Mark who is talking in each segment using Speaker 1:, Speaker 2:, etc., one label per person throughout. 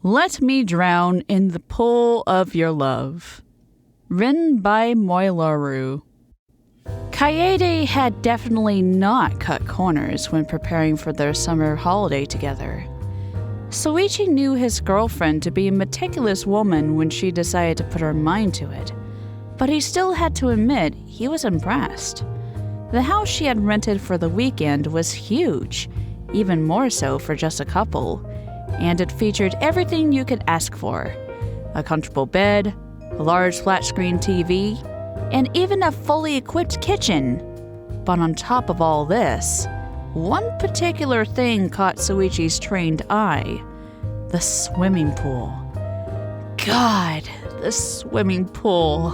Speaker 1: Let Me Drown in the Pool of Your Love. Written by Moiloru. Kaede had definitely not cut corners when preparing for their summer holiday together. Shuichi knew his girlfriend to be a meticulous woman when she decided to put her mind to it, but he still had to admit he was impressed. The house she had rented for the weekend was huge, even more so for just a couple, and it featured everything you could ask for: a comfortable bed, a large flat-screen TV, and even a fully equipped kitchen. But on top of all this, one particular thing caught Shuichi's trained eye: the swimming pool. God, the swimming pool.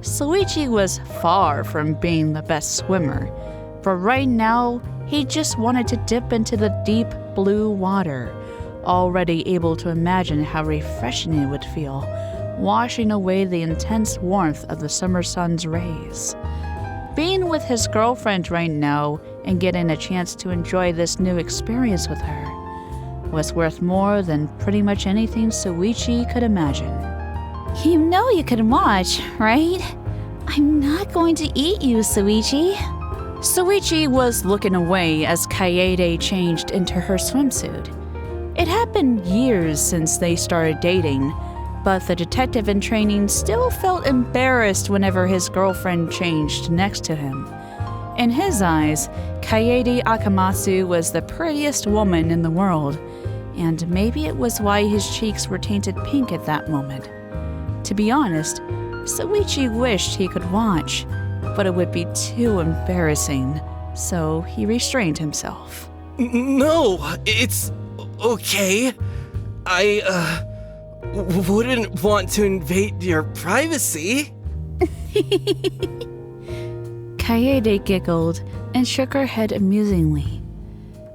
Speaker 1: Shuichi was far from being the best swimmer, but right now, he just wanted to dip into the deep blue water, already able to imagine how refreshing it would feel, washing away the intense warmth of the summer sun's rays. Being with his girlfriend right now and getting a chance to enjoy this new experience with her was worth more than pretty much anything Shuichi could imagine.
Speaker 2: You know you can watch, right? I'm not going to eat you, Shuichi.
Speaker 1: Shuichi was looking away as Kaede changed into her swimsuit. It had been years since they started dating, but the detective in training still felt embarrassed whenever his girlfriend changed next to him. In his eyes, Kaede Akumatsu was the prettiest woman in the world, and maybe it was why his cheeks were tainted pink at that moment. To be honest, Shuichi wished he could watch, but it would be too embarrassing, so he restrained himself.
Speaker 3: No, it's okay. I wouldn't want to invade your privacy.
Speaker 1: Kaede giggled and shook her head amusingly.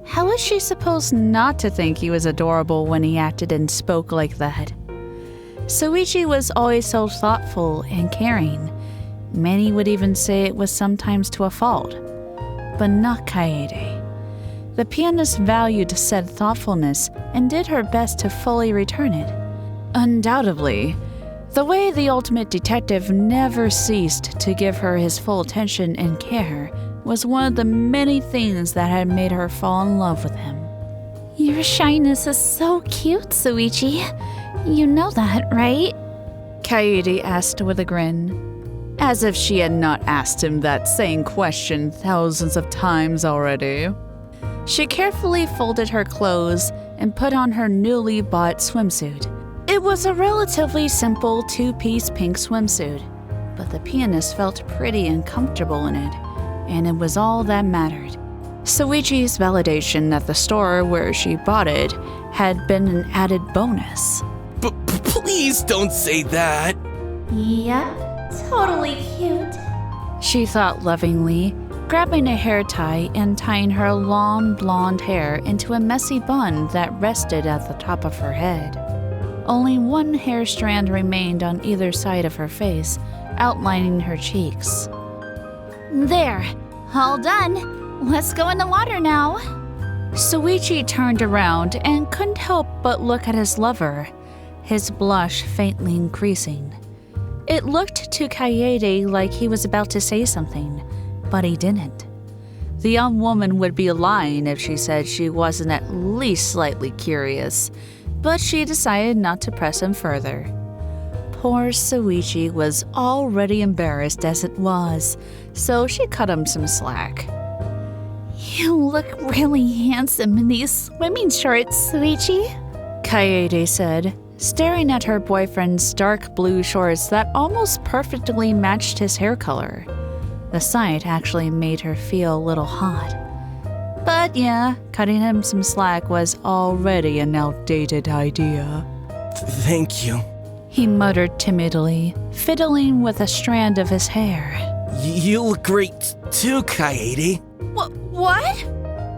Speaker 1: How was she supposed not to think he was adorable when he acted and spoke like that? Shuichi was always so thoughtful and caring. Many would even say it was sometimes to a fault. But not Kaede. The pianist valued said thoughtfulness and did her best to fully return it. Undoubtedly, the way the ultimate detective never ceased to give her his full attention and care was one of the many things that had made her fall in love with him.
Speaker 2: Your shyness is so cute, Shuichi. You know that, right?
Speaker 1: Kaede asked with a grin, as if she had not asked him that same question thousands of times already. She carefully folded her clothes and put on her newly bought swimsuit. It was a relatively simple two-piece pink swimsuit, but the pianist felt pretty and comfortable in it, and it was all that mattered. Shuichi's validation at the store where she bought it had been an added bonus.
Speaker 3: Please don't say that.
Speaker 2: Yep, totally cute,
Speaker 1: she thought lovingly, grabbing a hair tie and tying her long blonde hair into a messy bun that rested at the top of her head. Only one hair strand remained on either side of her face, outlining her cheeks.
Speaker 2: There, all done. Let's go in the water now.
Speaker 1: Shuichi turned around and couldn't help but look at his lover, his blush faintly increasing. It looked to Kaede like he was about to say something, but he didn't. The young woman would be lying if she said she wasn't at least slightly curious, but she decided not to press him further. Poor Shuichi was already embarrassed as it was, so she cut him some slack.
Speaker 2: You look really handsome in these swimming shorts, Shuichi,
Speaker 1: Kaede said, staring at her boyfriend's dark blue shorts that almost perfectly matched his hair color. The sight actually made her feel a little hot. But yeah, cutting him some slack was already an outdated idea.
Speaker 3: Thank you.
Speaker 1: He muttered timidly, fiddling with a strand of his hair.
Speaker 3: You look great too, Kaede.
Speaker 2: What?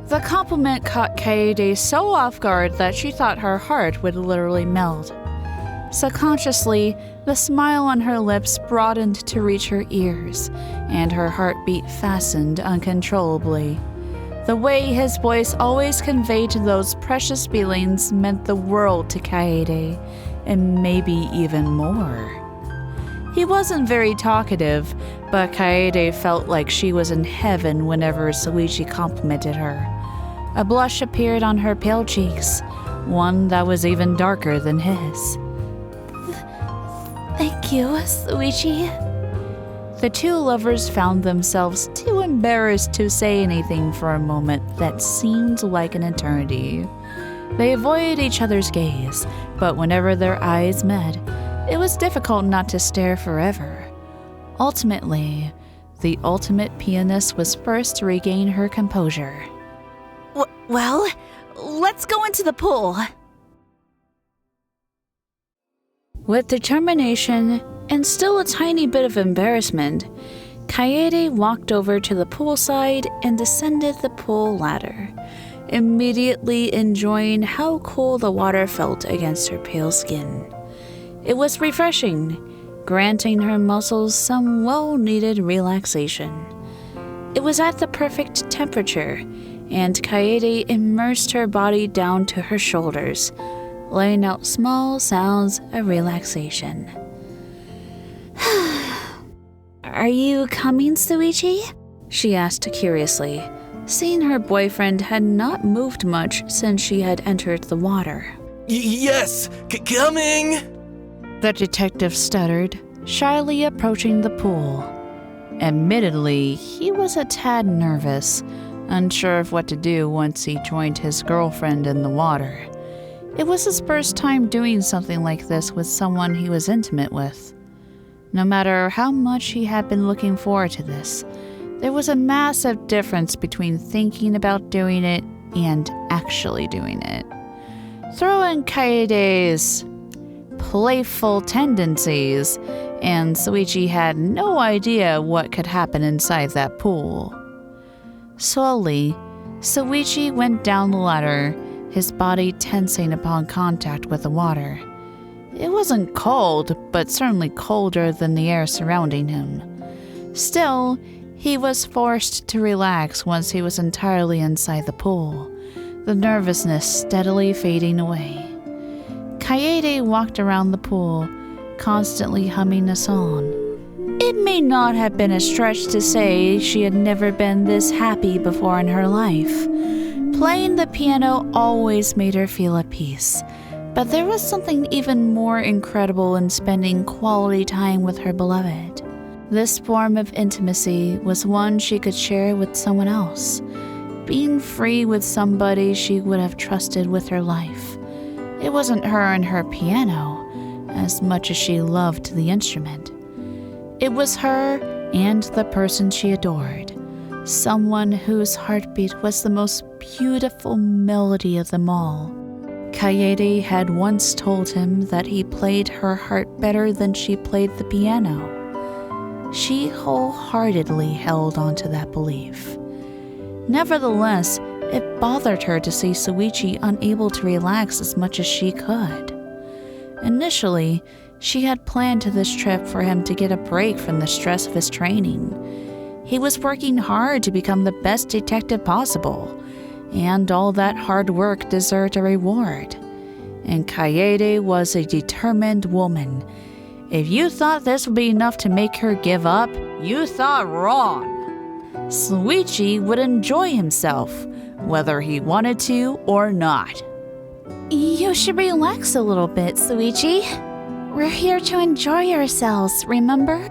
Speaker 1: The compliment caught Kaede so off guard that she thought her heart would literally melt. Subconsciously, the smile on her lips broadened to reach her ears, and her heartbeat fastened uncontrollably. The way his voice always conveyed those precious feelings meant the world to Kaede, and maybe even more. He wasn't very talkative, but Kaede felt like she was in heaven whenever Shuichi complimented her. A blush appeared on her pale cheeks, one that was even darker than his.
Speaker 2: Thank you, Shuichi.
Speaker 1: The two lovers found themselves too embarrassed to say anything for a moment that seemed like an eternity. They avoided each other's gaze, but whenever their eyes met, it was difficult not to stare forever. Ultimately, the ultimate pianist was first to regain her composure.
Speaker 2: Well, let's go into the pool.
Speaker 1: With determination and still a tiny bit of embarrassment, Kaede walked over to the poolside and descended the pool ladder, immediately enjoying how cool the water felt against her pale skin. It was refreshing, granting her muscles some well-needed relaxation. It was at the perfect temperature, and Kaede immersed her body down to her shoulders, laying out small sounds of relaxation.
Speaker 2: Are you coming, Shuichi?
Speaker 1: She asked curiously, seeing her boyfriend had not moved much since she had entered the water.
Speaker 3: Yes, coming!
Speaker 1: The detective stuttered, shyly approaching the pool. Admittedly, he was a tad nervous, unsure of what to do once he joined his girlfriend in the water. It was his first time doing something like this with someone he was intimate with. No matter how much he had been looking forward to this, there was a massive difference between thinking about doing it and actually doing it. Throw in Kaede's playful tendencies, and Shuichi had no idea what could happen inside that pool. Slowly, Shuichi went down the ladder, his body tensing upon contact with the water. It wasn't cold, but certainly colder than the air surrounding him. Still, he was forced to relax once he was entirely inside the pool, the nervousness steadily fading away. Kaede walked around the pool, constantly humming a song. It may not have been a stretch to say she had never been this happy before in her life. Playing the piano always made her feel at peace, but there was something even more incredible in spending quality time with her beloved. This form of intimacy was one she could share with someone else, being free with somebody she would have trusted with her life. It wasn't her and her piano, as much as she loved the instrument. It was her and the person she adored, someone whose heartbeat was the most beautiful melody of them all. Kaede had once told him that he played her heart better than she played the piano. She wholeheartedly held on to that belief. Nevertheless, it bothered her to see Shuichi unable to relax as much as she could. Initially, she had planned this trip for him to get a break from the stress of his training. He was working hard to become the best detective possible, and all that hard work deserved a reward. And Kaede was a determined woman. If you thought this would be enough to make her give up, you thought wrong. Shuichi would enjoy himself, whether he wanted to or not.
Speaker 2: You should relax a little bit, Shuichi. We're here to enjoy ourselves, remember?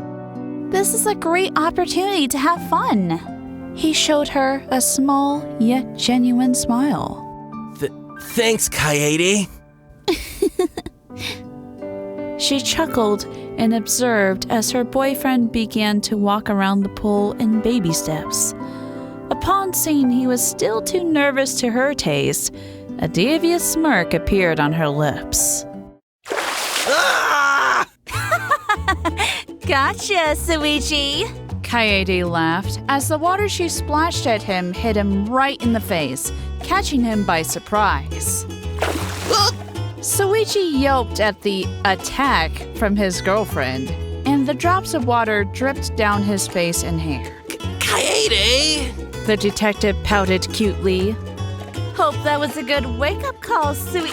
Speaker 2: This is a great opportunity to have fun.
Speaker 1: He showed her a small yet genuine smile.
Speaker 3: Thanks, Kaede.
Speaker 1: She chuckled and observed as her boyfriend began to walk around the pool in baby steps. Upon seeing he was still too nervous to her taste, a devious smirk appeared on her lips.
Speaker 3: Ah!
Speaker 2: Gotcha, Shuichi.
Speaker 1: Kaede laughed as the water she splashed at him hit him right in the face, catching him by surprise. Shuichi yelped at the attack from his girlfriend, and the drops of water dripped down his face and hair.
Speaker 3: Kaede!
Speaker 1: The detective pouted cutely.
Speaker 2: Hope that was a good wake-up call, Sui.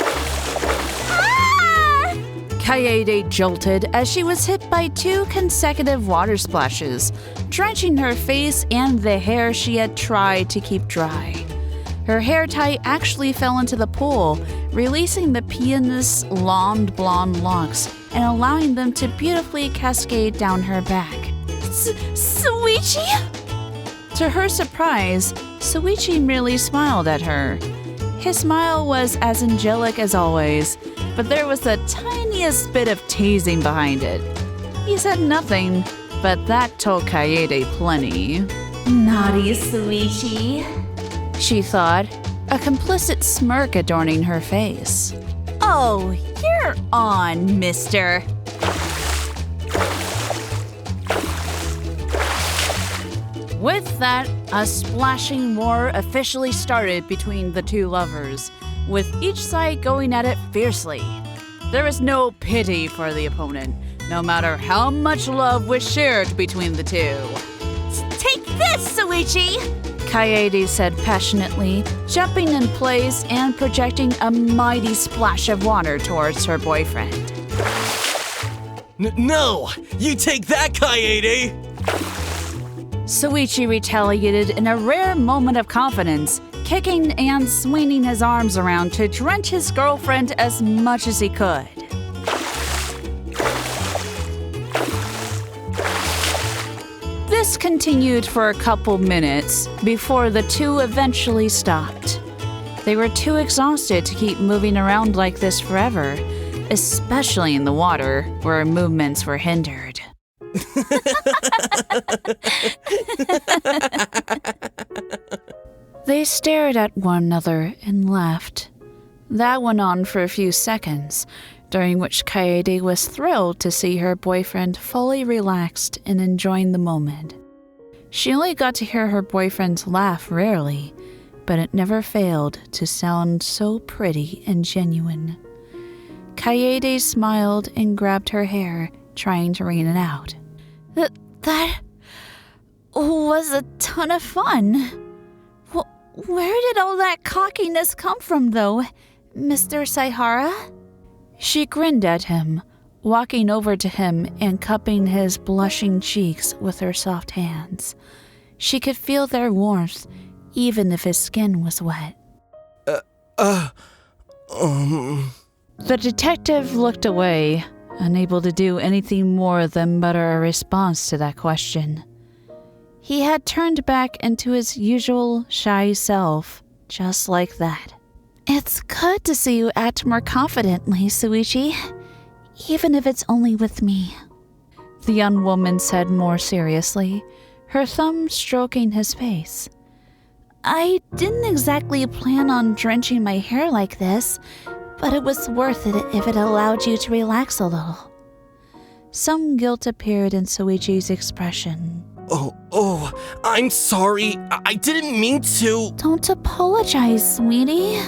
Speaker 1: Kaede jolted as she was hit by 2 consecutive water splashes, drenching her face and the hair she had tried to keep dry. Her hair tie actually fell into the pool, releasing the pianist's long blonde locks and allowing them to beautifully cascade down her back.
Speaker 2: Shuichi?
Speaker 1: To her surprise, Shuichi merely smiled at her. His smile was as angelic as always, but there was the tiniest bit of teasing behind it. He said nothing, but that told Kaede plenty.
Speaker 2: Naughty Shuichi,
Speaker 1: she thought, a complicit smirk adorning her face.
Speaker 2: Oh, you're on, mister.
Speaker 1: With that, a splashing war officially started between the 2 lovers, with each side going at it fiercely. There was no pity for the opponent, no matter how much love was shared between the 2.
Speaker 2: Take this, Shuichi!
Speaker 1: Kaede said passionately, jumping in place and projecting a mighty splash of water towards her boyfriend.
Speaker 3: No! You take that, Kaede!
Speaker 1: Shuichi retaliated in a rare moment of confidence, kicking and swinging his arms around to drench his girlfriend as much as he could. This continued for a couple minutes before the 2 eventually stopped. They were too exhausted to keep moving around like this forever, especially in the water where movements were hindered. They stared at one another and laughed. That went on for a few seconds, during which Kaede was thrilled to see her boyfriend fully relaxed and enjoying the moment. She only got to hear her boyfriend's laugh rarely, but it never failed to sound so pretty and genuine. Kaede smiled and grabbed her hair, trying to rein it out.
Speaker 2: That was a ton of fun. Where did all that cockiness come from, though, Mr. Saihara?
Speaker 1: She grinned at him, walking over to him and cupping his blushing cheeks with her soft hands. She could feel their warmth, even if his skin was wet. The detective looked away, unable to do anything more than mutter a response to that question. He had turned back into his usual shy self, just like that.
Speaker 2: It's good to see you act more confidently, Shuichi, even if it's only with me,
Speaker 1: the young woman said more seriously, her thumb stroking his face.
Speaker 2: I didn't exactly plan on drenching my hair like this, but it was worth it if it allowed you to relax a little.
Speaker 1: Some guilt appeared in Shuichi's expression.
Speaker 3: Oh, I'm sorry. I didn't mean to.
Speaker 2: Don't apologize, sweetie.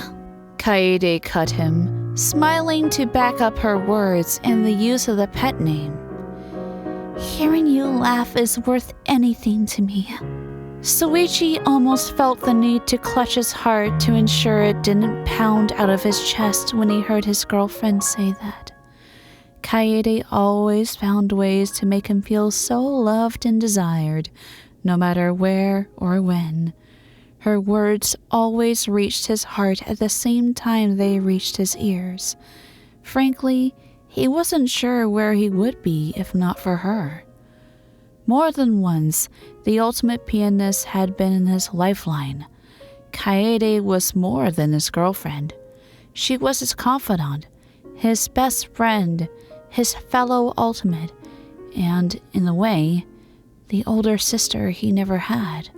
Speaker 1: Kaede cut him, smiling to back up her words and the use of the pet name.
Speaker 2: Hearing you laugh is worth anything to me.
Speaker 1: Shuichi almost felt the need to clutch his heart to ensure it didn't pound out of his chest when he heard his girlfriend say that. Kaede always found ways to make him feel so loved and desired, no matter where or when. Her words always reached his heart at the same time they reached his ears. Frankly, he wasn't sure where he would be if not for her. More than once, the ultimate pianist had been in his lifeline. Kaede was more than his girlfriend. She was his confidant, his best friend, his fellow ultimate, and, in a way, the older sister he never had.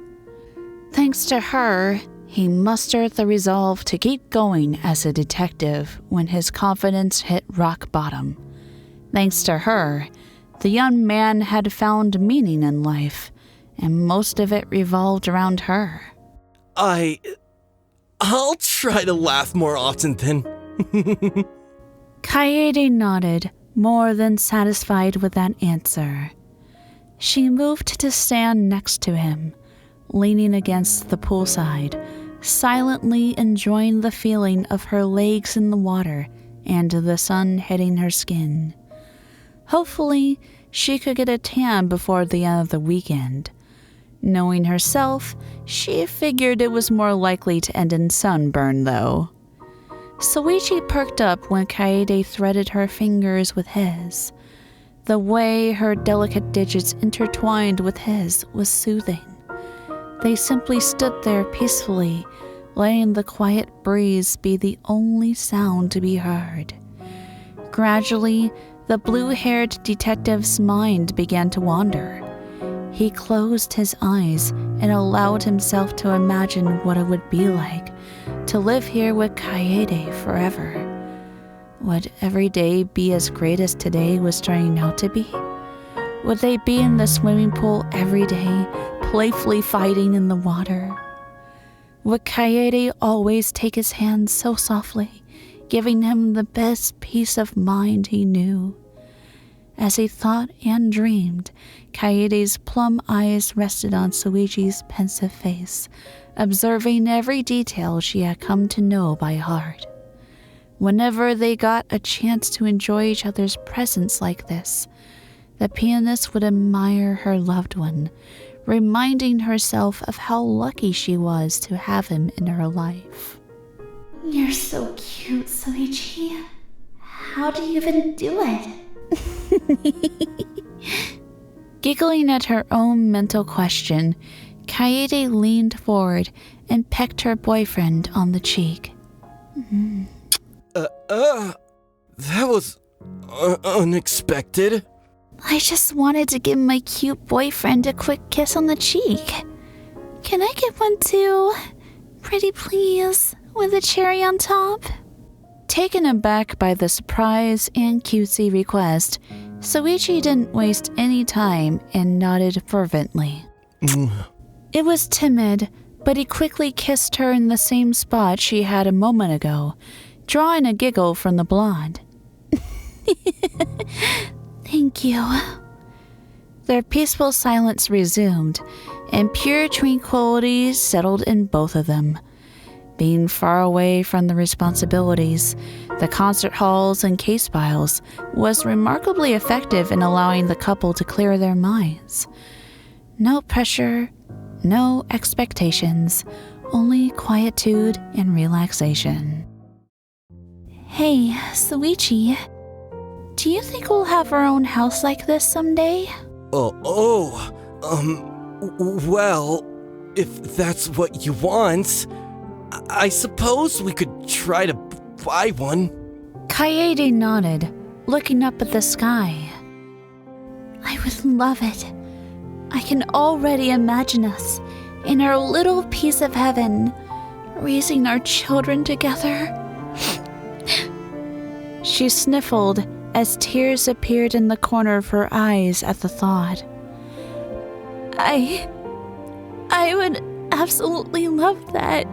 Speaker 1: Thanks to her, he mustered the resolve to keep going as a detective when his confidence hit rock bottom. Thanks to her, the young man had found meaning in life, and most of it revolved around her.
Speaker 3: I'll try to laugh more often then.
Speaker 1: Kaede nodded, more than satisfied with that answer. She moved to stand next to him, leaning against the poolside, silently enjoying the feeling of her legs in the water and the sun hitting her skin. Hopefully, she could get a tan before the end of the weekend. Knowing herself, she figured it was more likely to end in sunburn, though. Shuichi perked up when Kaede threaded her fingers with his. The way her delicate digits intertwined with his was soothing. They simply stood there peacefully, letting the quiet breeze be the only sound to be heard. Gradually, the blue-haired detective's mind began to wander. He closed his eyes and allowed himself to imagine what it would be like to live here with Kaede forever. Would every day be as great as today was turning out to be? Would they be in the swimming pool every day, playfully fighting in the water? Would Kaede always take his hand so softly, giving him the best peace of mind he knew? As he thought and dreamed, Kaede's plum eyes rested on Shuichi's pensive face, observing every detail she had come to know by heart. Whenever they got a chance to enjoy each other's presence like this, the pianist would admire her loved one, reminding herself of how lucky she was to have him in her life.
Speaker 2: You're so cute, Shuichi. How do you even do it?
Speaker 1: Giggling at her own mental question, Kaede leaned forward and pecked her boyfriend on the cheek.
Speaker 3: That was unexpected.
Speaker 2: I just wanted to give my cute boyfriend a quick kiss on the cheek. Can I get one too? Pretty please, with a cherry on top?
Speaker 1: Taken aback by the surprise and cutesy request, Shuichi didn't waste any time and nodded fervently. It was timid, but he quickly kissed her in the same spot she had a moment ago, drawing a giggle from the blonde.
Speaker 2: Thank you.
Speaker 1: Their peaceful silence resumed, and pure tranquility settled in both of them. Being far away from the responsibilities, the concert halls and case files was remarkably effective in allowing the couple to clear their minds. No pressure, no expectations, only quietude and relaxation.
Speaker 2: Hey, Shuichi, do you think we'll have our own house like this someday?
Speaker 3: Well, if that's what you want, I suppose we could try to buy one.
Speaker 1: Kaede nodded, looking up at the sky.
Speaker 2: I would love it. I can already imagine us in our little piece of heaven, raising our children together.
Speaker 1: She sniffled as tears appeared in the corner of her eyes at the thought.
Speaker 2: I would absolutely love that.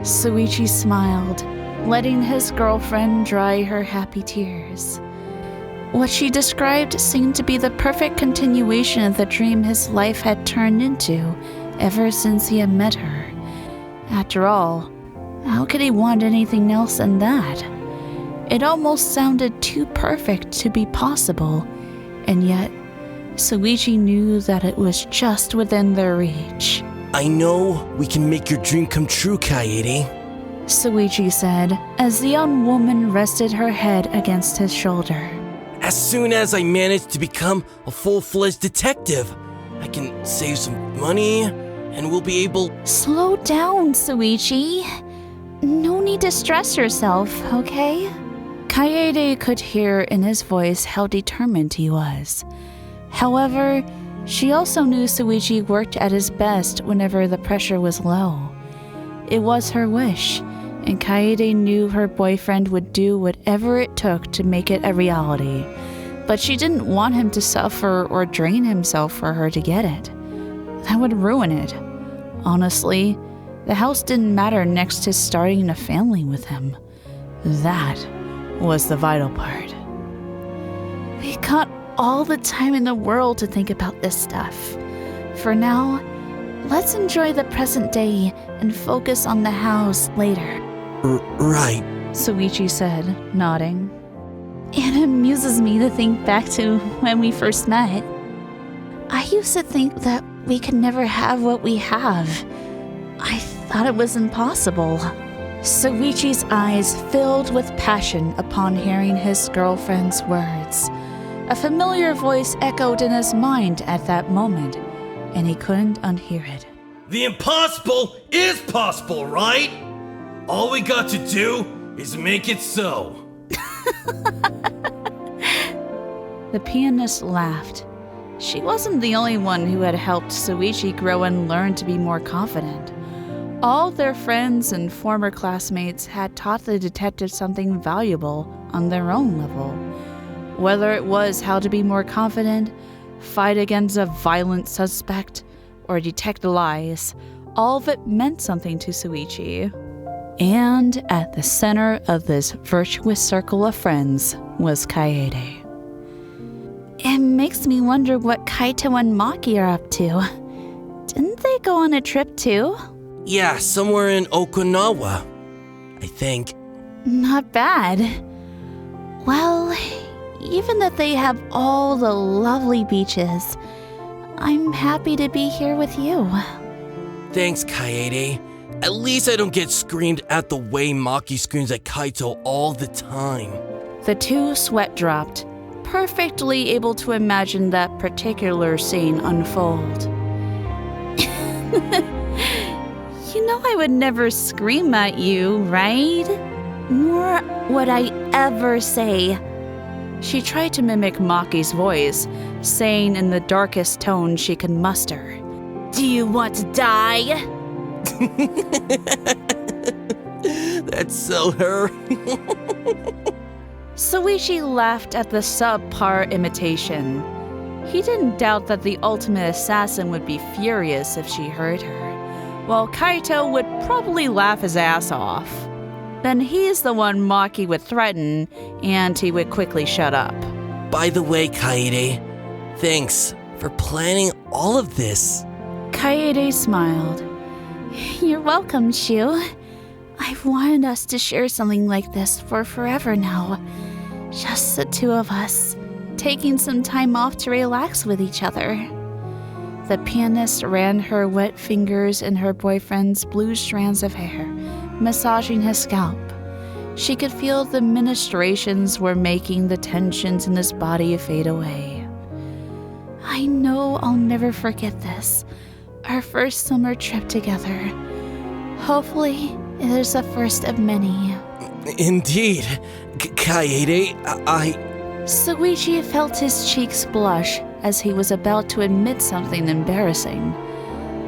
Speaker 1: Shuichi smiled, letting his girlfriend dry her happy tears. What she described seemed to be the perfect continuation of the dream his life had turned into ever since he had met her. After all, how could he want anything else than that? It almost sounded too perfect to be possible, and yet Shuichi knew that it was just within their reach.
Speaker 3: I know we can make your dream come true, Kaede.
Speaker 1: Shuichi said, as the young woman rested her head against his shoulder.
Speaker 3: As soon as I manage to become a full-fledged detective, I can save some money, and we'll be able...
Speaker 2: Slow down, Shuichi. No need to stress yourself, okay?
Speaker 1: Kaede could hear in his voice how determined he was. However, she also knew Shuichi worked at his best whenever the pressure was low. It was her wish, and Kaede knew her boyfriend would do whatever it took to make it a reality. But she didn't want him to suffer or drain himself for her to get it. That would ruin it. Honestly, the house didn't matter next to starting a family with him. That was the vital part.
Speaker 2: We got all the time in the world to think about this stuff. For now, Let's enjoy the present day and focus on the hows later.
Speaker 3: Right.
Speaker 1: Shuichi said, nodding.
Speaker 2: It amuses me to think back to when we first met. I used to think that we could never have what we have. I thought it was impossible.
Speaker 1: Shuichi's eyes filled with passion upon hearing his girlfriend's words. A familiar voice echoed in his mind at that moment, and he couldn't unhear it.
Speaker 4: The impossible is possible, right? All we got to do is make it so.
Speaker 1: The pianist laughed. She wasn't the only one who had helped Shuichi grow and learn to be more confident. All their friends and former classmates had taught the detective something valuable on their own level. Whether it was how to be more confident, fight against a violent suspect, or detect lies, all of it meant something to Shuichi. And at the center of this virtuous circle of friends was Kaede.
Speaker 2: It makes me wonder what Kaito and Maki are up to. Didn't they go on a trip too?
Speaker 3: Yeah, somewhere in Okinawa, I think.
Speaker 2: Not bad. Well, even if they have all the lovely beaches, I'm happy to be here with you.
Speaker 3: Thanks, Kaede. At least I don't get screamed at the way Maki screams at Kaito all the time.
Speaker 1: The two sweat dropped, perfectly able to imagine that particular scene unfold.
Speaker 2: You know I would never scream at you, right? Nor would I ever say.
Speaker 1: She tried to mimic Maki's voice, saying in the darkest tone she could muster,
Speaker 2: Do you want to die?
Speaker 3: That's so her.
Speaker 1: Shuichi laughed at the subpar imitation. He didn't doubt that the ultimate assassin would be furious if she heard her, while Kaito would probably laugh his ass off. Then he's the one Maki would threaten, and he would quickly shut up.
Speaker 3: By the way, Kaede, thanks for planning all of this.
Speaker 1: Kaede smiled.
Speaker 2: You're welcome, Shu. I've wanted us to share something like this for forever now. Just the two of us, taking some time off to relax with each other.
Speaker 1: The pianist ran her wet fingers in her boyfriend's blue strands of hair, massaging his scalp. She could feel the ministrations were making the tensions in his body fade away.
Speaker 2: I know I'll never forget this. Our first summer trip together. Hopefully, it is the first of many.
Speaker 3: Indeed. Kaede,
Speaker 1: Shuichi felt his cheeks blush as he was about to admit something embarrassing.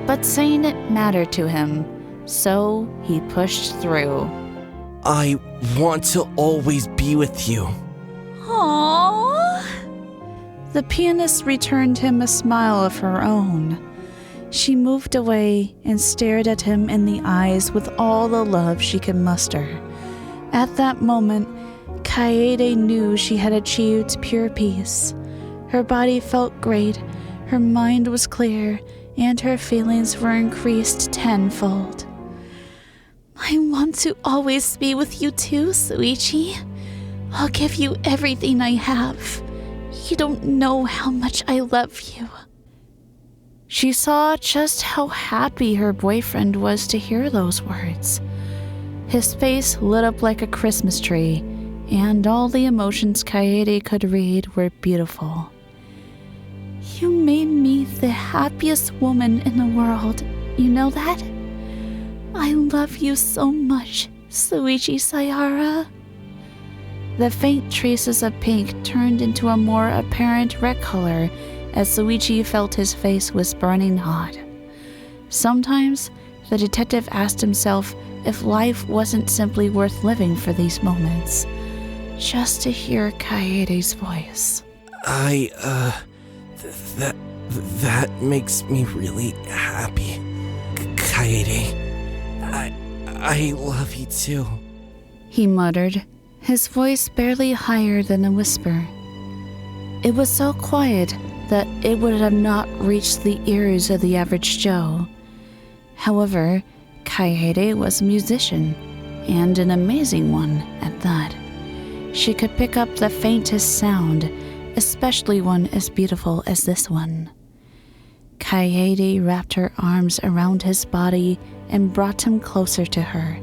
Speaker 1: But saying it mattered to him, so he pushed through.
Speaker 3: I want to always be with you.
Speaker 2: Aww.
Speaker 1: The pianist returned him a smile of her own. She moved away and stared at him in the eyes with all the love she could muster. At that moment, Kaede knew she had achieved pure peace. Her body felt great, her mind was clear, and her feelings were increased tenfold.
Speaker 2: I want to always be with you too, Shuichi. I'll give you everything I have. You don't know how much I love you.
Speaker 1: She saw just how happy her boyfriend was to hear those words. His face lit up like a Christmas tree, and all the emotions Kaede could read were beautiful.
Speaker 2: You made me the happiest woman in the world. You know that? I love you so much, Shuichi Saihara.
Speaker 1: The faint traces of pink turned into a more apparent red color as Shuichi felt his face was burning hot. Sometimes, the detective asked himself if life wasn't simply worth living for these moments, just to hear Kaede's voice.
Speaker 3: That makes me really happy. Kaede, I love you too.
Speaker 1: He muttered, his voice barely higher than a whisper. It was so quiet that it would have not reached the ears of the average Joe,
Speaker 2: However, Kaede was a musician, and an amazing one at that. She could pick up the faintest sound, especially one as beautiful as this one. Kaede wrapped her arms around his body and brought him closer to her.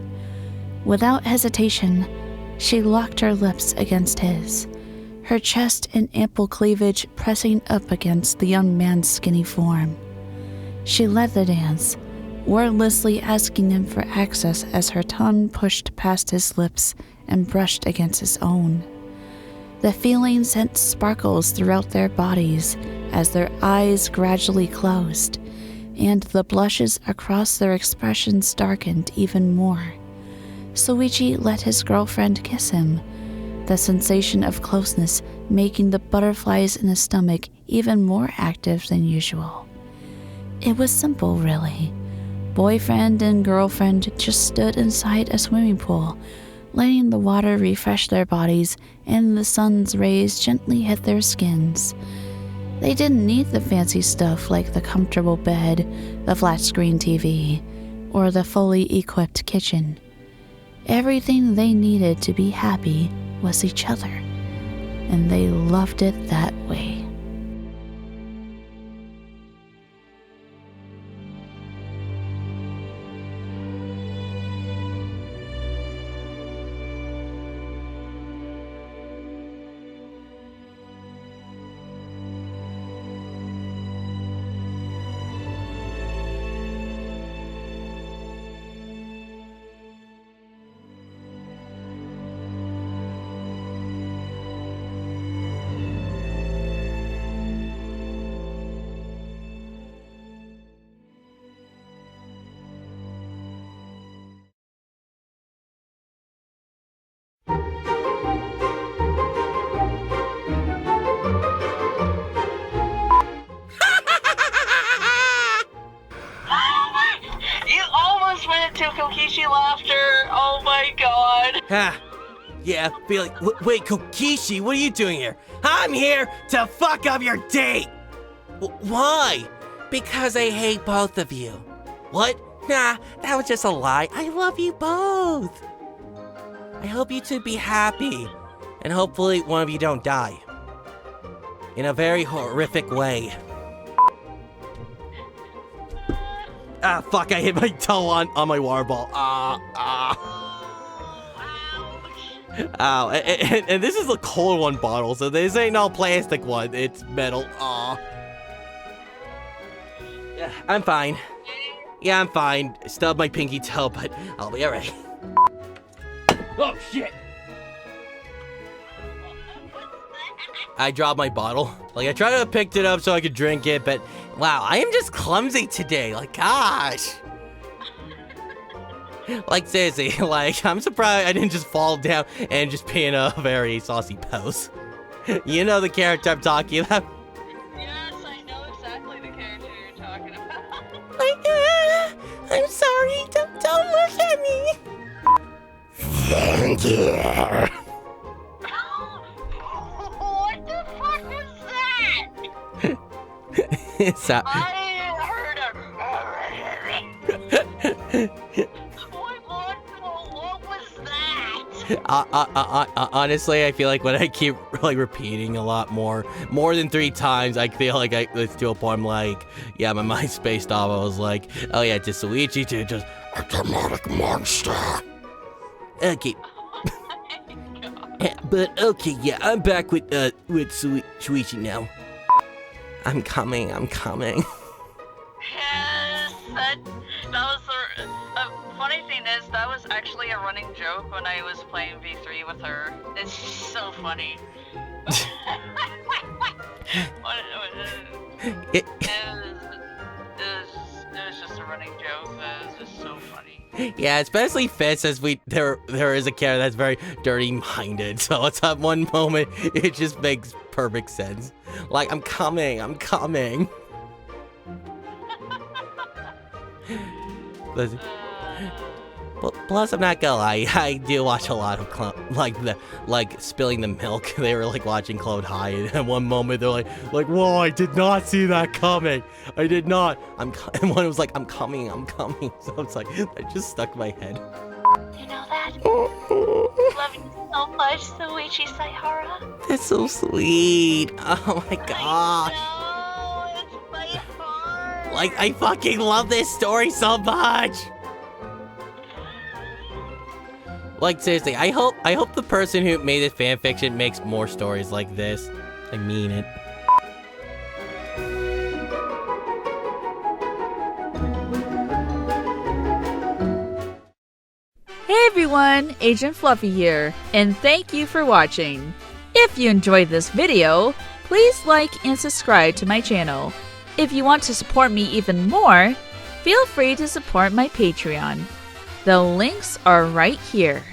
Speaker 2: Without hesitation, she locked her lips against his, her chest and ample cleavage pressing up against the young man's skinny form. She led the dance, wordlessly asking him for access as her tongue pushed past his lips and brushed against his own. The feeling sent sparkles throughout their bodies as their eyes gradually closed, and the blushes across their expressions darkened even more. Shuichi let his girlfriend kiss him, the sensation of closeness making the butterflies in his stomach even more active than usual. It was simple, really. Boyfriend and girlfriend just stood inside a swimming pool, letting the water refresh their bodies and the sun's rays gently hit their skins. They didn't need the fancy stuff like the comfortable bed, the flat-screen TV, or the fully equipped kitchen. Everything they needed to be happy was each other, and they loved it that way.
Speaker 1: Oh my god.
Speaker 3: Yeah, be like, wait, Kokishi, what are you doing here? I'm here to fuck up your date! Why? Because I hate both of you. What? Nah, that was just a lie. I love you both. I hope you two be happy, and hopefully one of you don't die. In a very horrific way. Ah, fuck, I hit my toe on my water ball. Ow, and this is a cold one bottle, so this ain't no plastic one, it's metal. Aw. Yeah, I'm fine. Yeah, I'm fine. Stubbed my pinky toe, but I'll be alright. Oh, shit! I dropped my bottle. Like, I tried to have picked it up so I could drink it, but wow, I am just clumsy today. Like, gosh. Like, seriously, like, I'm surprised I didn't just fall down and just be in a very saucy pose. You know the character I'm talking about?
Speaker 1: Yes, I know exactly the character you're talking about.
Speaker 3: Like, I'm sorry, don't look at me. Thank you.
Speaker 1: What the fuck was that?
Speaker 3: So,
Speaker 1: I heard a... What was that?
Speaker 3: Honestly, I feel like when I keep like repeating a lot more than 3 times, I feel like it's to a point I'm like, yeah, my mind's spaced off. I was like, oh yeah, to Shuichi, to just a demonic monster. Okay. But okay, yeah, I'm back with Shuichi now. I'm coming.
Speaker 1: Yes, that was the funny thing is that was actually a running joke when I was playing V3 with her. It's so funny. It was just a running joke. It was just so funny.
Speaker 3: Yeah, especially fits as there is a character that's very dirty-minded. So it's at one moment it just makes perfect sense. Like, I'm coming. Plus, I'm not gonna lie, I do watch a lot of spilling the milk. They were like watching Clone High, and at one moment they're like, whoa, I did not see that coming. I did not. And one was like, I'm coming. So it's like, that just stuck in my head.
Speaker 2: You know that? Love you so much, Shuichi Saihara.
Speaker 3: That's so sweet. Oh my gosh.
Speaker 2: I know, it's my heart.
Speaker 3: Like, I fucking love this story so much. Like, seriously, I hope the person who made this fanfiction makes more stories like this. I mean it.
Speaker 1: Hey everyone, Agent Fluffy here, and thank you for watching. If you enjoyed this video, please like and subscribe to my channel. If you want to support me even more, feel free to support my Patreon. The links are right here.